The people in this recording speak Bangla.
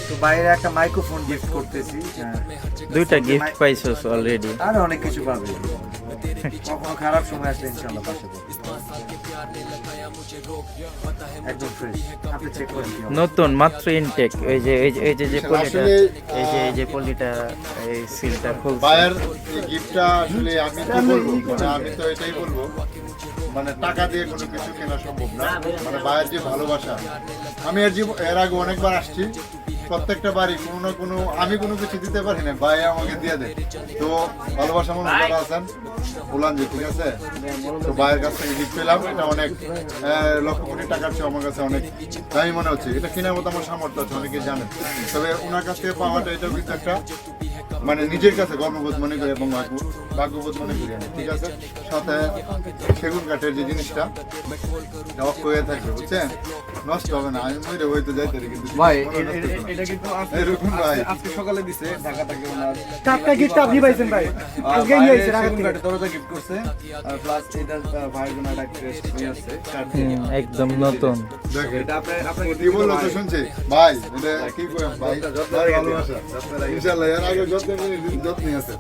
তো বাইরে একটা মাইক্রোফোন গিফট করতেছি। দুইটা গিফট পাইছস অলরেডি। আর অনেক কিছু পাবে, কখনো খারাপ সময় আসলে ইনশাআল্লাহ পাশে পাবো। একদম ফ্রেশ, আপনি চেক করে দিন। নতুন মাত্র ইনটেক। এই যে যে পলিটা, এই যে পলিটা, এই সিলটা খুলছে। ভাইয়ের এই গিফটটা আসলে আমি কি বলবো, মানে আমি তো এটাই বলবো, মানে টাকা দিয়ে কোনো কিছু কেনা সম্ভব না। মানে ভাইয়ের যে ভালোবাসা, আমি এর আগে অনেকবার আসছি, প্রত্যেকটা বাড়ি কোনো না কোনো আমি কোনো কিছু দিতে পারি না, ভাই আমাকে দিয়ে দেয়। তো ভালোবাসা মনে যারা আছেন বললাম যে ঠিক আছে, তো ভাইয়ের কাছ থেকে গিফট পেলাম, এটা অনেক লক্ষ কোটি টাকার চেয়ে আমার কাছে অনেক দামি মনে হচ্ছে। এটা কেনার মতো আমার সামর্থ্য আছে, অনেকে জানেন। তবে ওনার কাছ থেকে পাওয়াটা এটাও কিন্তু একটা মানে নিজের কাছে গর্ববোধ মনে করি এবং ভাগ্যবোধ মনে করি আমি, ঠিক আছে। সাথে সেগুন কাঠের যে জিনিসটা অক্ষ হয়ে থাকবে, বুঝছেন, নষ্ট হবে না। আমি মরে হয়তো যাইতে পারি, কিন্তু ভাই মনে নষ্ট হবে না। এটা কিন্তু এরকম ভাই আজকে সকালে দিছে ঢাকা থেকে ওনার টাটকা গিফট আপনি পাইছেন ভাই, আজকে নিয়ে আইছেন ঢাকা থেকে। দরজা গিফট করছে, আর প্লাস এটা ভাইয়ের জন্য একটা ক্রেস্ট নিয়ে আসছে কার্ড দিয়ে। একদম নতুন। দেখেন এটা আপনাকে কি বললো তো শুনছি ভাই, এটা কি করেন ভাই, ভালোবাসা ইনশাআল্লাহ এর আগে যত্ন আছে।